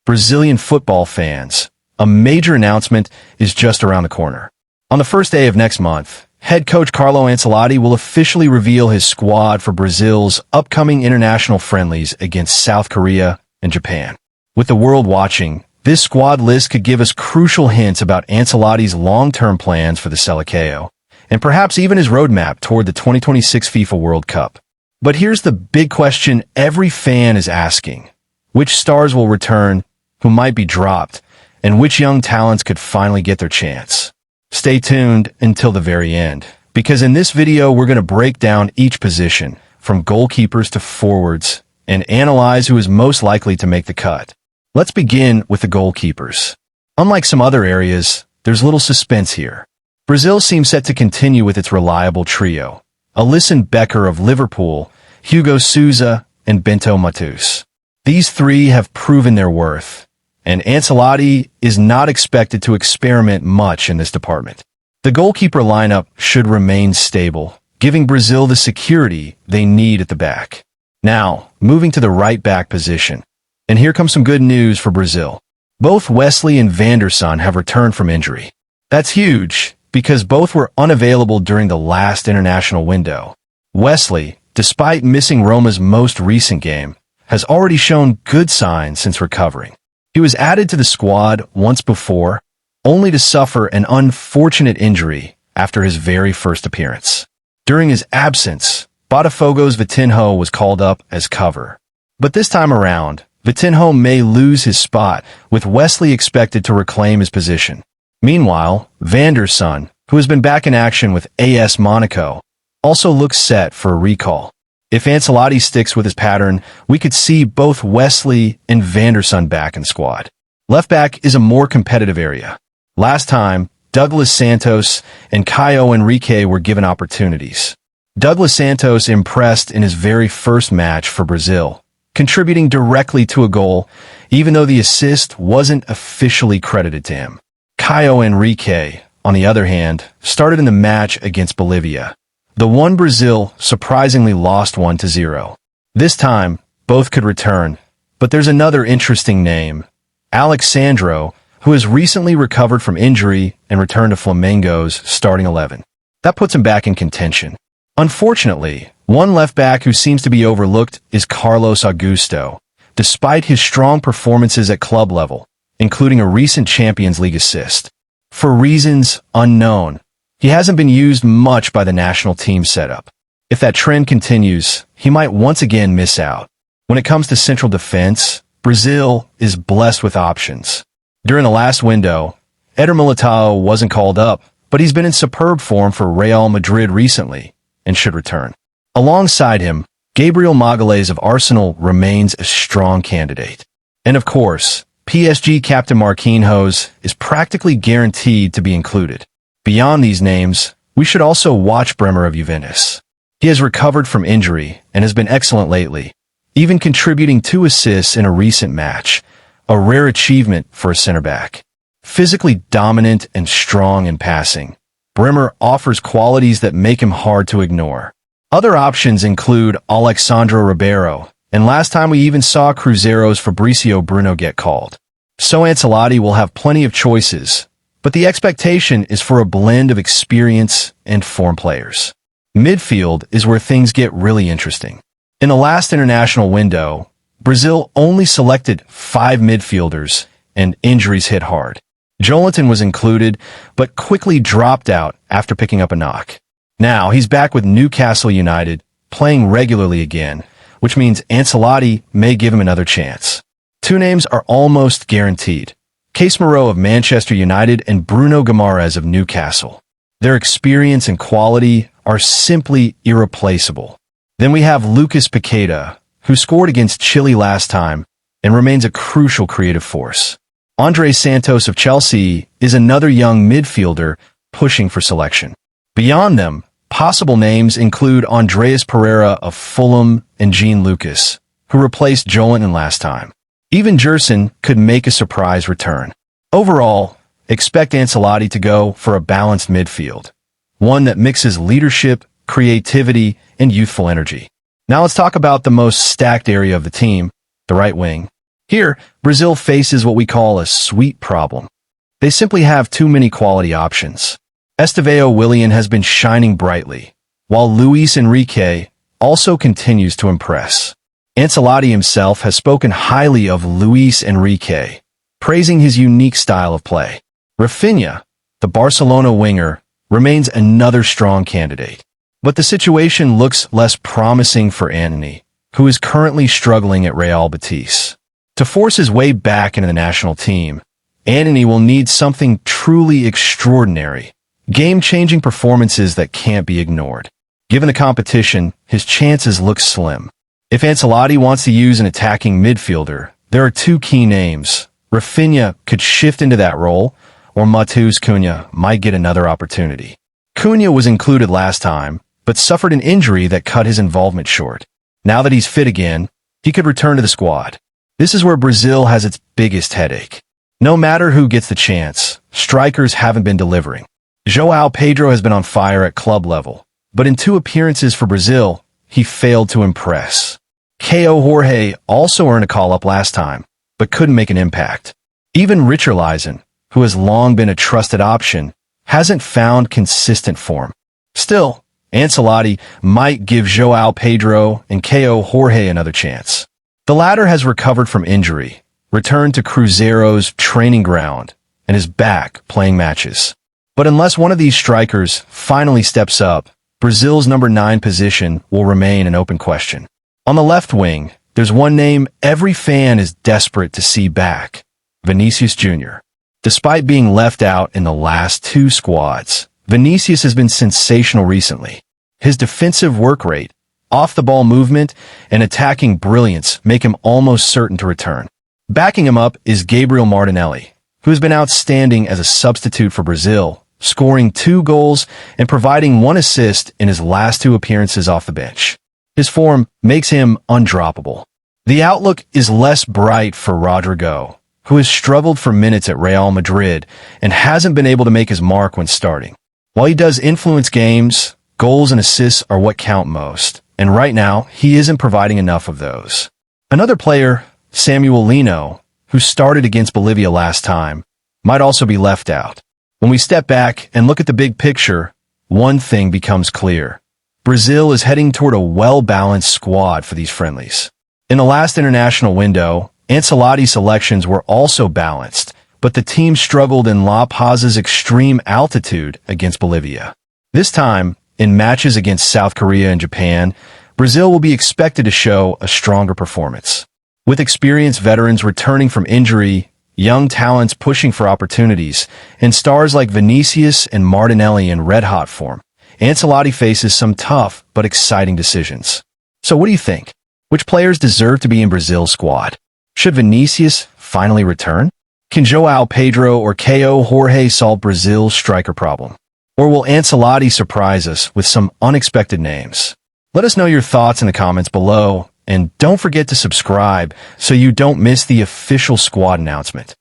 Brazilian football fans, a major announcement is just around the corner. On the first day of next month, head coach Carlo Ancelotti will officially reveal his squad for Brazil's upcoming international friendlies against South Korea and Japan. With the world watching, this squad list could give us crucial hints about Ancelotti's long-term plans for the Seleção, and perhaps even his roadmap toward the 2026 FIFA World Cup. But here's the big question every fan is asking. Which stars will return, who might be dropped, and which young talents could finally get their chance? Stay tuned until the very end, because in this video we're going to break down each position, from goalkeepers to forwards, and analyze who is most likely to make the cut. Let's begin with the goalkeepers. Unlike some other areas, there's little suspense here. Brazil seems set to continue with its reliable trio: Alisson Becker of Liverpool, Hugo Souza, and Bento Matus. These three have proven their worth, and Ancelotti is not expected to experiment much in this department. The goalkeeper lineup should remain stable, giving Brazil the security they need at the back. Now, moving to the right back position. And here comes some good news for Brazil. Both Wesley and Van der Sar have returned from injury. That's huge, because both were unavailable during the last international window. Wesley, despite missing Roma's most recent game, has already shown good signs since recovering. He was added to the squad once before, only to suffer an unfortunate injury after his very first appearance. During his absence, Botafogo's Vitinho was called up as cover. But this time around, Vitinho may lose his spot, with Wesley expected to reclaim his position. Meanwhile, Van der Sar, who has been back in action with AS Monaco, also looks set for a recall. If Ancelotti sticks with his pattern, we could see both Wesley and Van der Sar back in the squad. Left back is a more competitive area. Last time, Douglas Santos and Caio Henrique were given opportunities. Douglas Santos impressed in his very first match for Brazil, contributing directly to a goal, even though the assist wasn't officially credited to him. Caio Henrique, on the other hand, started in the match against Bolivia. The one Brazil surprisingly lost 1-0. This time, both could return, but there's another interesting name, Alexandro, who has recently recovered from injury and returned to Flamengo's starting 11. That puts him back in contention. Unfortunately, one left back who seems to be overlooked is Carlos Augusto, despite his strong performances at club level, including a recent Champions League assist. For reasons unknown, he hasn't been used much by the national team setup. If that trend continues, he might once again miss out. When it comes to central defense, Brazil is blessed with options. During the last window, Éder Militão wasn't called up, but he's been in superb form for Real Madrid recently and should return. Alongside him, Gabriel Martinelli of Arsenal remains a strong candidate. And of course, PSG captain Marquinhos is practically guaranteed to be included. Beyond these names, we should also watch Bremer of Juventus. He has recovered from injury and has been excellent lately, even contributing 2 assists in a recent match, a rare achievement for a center-back. Physically dominant and strong in passing, Bremer offers qualities that make him hard to ignore. Other options include Alexandre Ribeiro, and last time we even saw Cruzeiro's Fabricio Bruno get called. So Ancelotti will have plenty of choices, but the expectation is for a blend of experience and form players. Midfield is where things get really interesting. In the last international window, Brazil only selected 5 midfielders, and injuries hit hard. Joelinton was included, but quickly dropped out after picking up a knock. Now he's back with Newcastle United, playing regularly again, which means Ancelotti may give him another chance. 2 names are almost guaranteed: Casemiro of Manchester United and Bruno Guimarães of Newcastle. Their experience and quality are simply irreplaceable. Then we have Lucas Paqueta, who scored against Chile last time and remains a crucial creative force. Andre Santos of Chelsea is another young midfielder pushing for selection. Beyond them, possible names include Andreas Pereira of Fulham and Jean Lucas, who replaced Joelinton last time. Even Gerson could make a surprise return. Overall, expect Ancelotti to go for a balanced midfield, one that mixes leadership, creativity, and youthful energy. Now let's talk about the most stacked area of the team, the right wing. Here, Brazil faces what we call a sweet problem. They simply have too many quality options. Estevão Willian has been shining brightly, while Luis Enrique also continues to impress. Ancelotti himself has spoken highly of Luis Enrique, praising his unique style of play. Raphinha, the Barcelona winger, remains another strong candidate. But the situation looks less promising for Antony, who is currently struggling at Real Betis. To force his way back into the national team, Antony will need something truly extraordinary, game-changing performances that can't be ignored. Given the competition, his chances look slim. If Ancelotti wants to use an attacking midfielder, there are two key names. Raphinha could shift into that role, or Matheus Cunha might get another opportunity. Cunha was included last time, but suffered an injury that cut his involvement short. Now that he's fit again, he could return to the squad. This is where Brazil has its biggest headache. No matter who gets the chance, strikers haven't been delivering. Joao Pedro has been on fire at club level, but in 2 appearances for Brazil, he failed to impress. Caio Jorge also earned a call-up last time, but couldn't make an impact. Even Richarlison, who has long been a trusted option, hasn't found consistent form. Still, Ancelotti might give Joao Pedro and Caio Jorge another chance. The latter has recovered from injury, returned to Cruzeiro's training ground, and is back playing matches. But unless one of these strikers finally steps up, Brazil's number 9 position will remain an open question. On the left wing, there's one name every fan is desperate to see back: Vinícius Júnior. Despite being left out in the last 2 squads, Vinicius has been sensational recently. His defensive work rate, off-the-ball movement, and attacking brilliance make him almost certain to return. Backing him up is Gabriel Martinelli, who has been outstanding as a substitute for Brazil, scoring 2 goals and providing 1 assist in his last 2 appearances off the bench. His form makes him undroppable. The outlook is less bright for Rodrygo, who has struggled for minutes at Real Madrid and hasn't been able to make his mark when starting. While he does influence games, goals and assists are what count most, and right now, he isn't providing enough of those. Another player, Samuel Lino, who started against Bolivia last time, might also be left out. When we step back and look at the big picture, one thing becomes clear. Brazil is heading toward a well-balanced squad for these friendlies. In the last international window, Ancelotti's selections were also balanced, but the team struggled in La Paz's extreme altitude against Bolivia. This time, in matches against South Korea and Japan, Brazil will be expected to show a stronger performance. With experienced veterans returning from injury, young talents pushing for opportunities, and stars like Vinícius and Martinelli in red-hot form, Ancelotti faces some tough but exciting decisions. So what do you think? Which players deserve to be in Brazil's squad? Should Vinícius finally return? Can Joao Pedro or Caio Jorge solve Brazil's striker problem? Or will Ancelotti surprise us with some unexpected names? Let us know your thoughts in the comments below, and don't forget to subscribe so you don't miss the official squad announcement.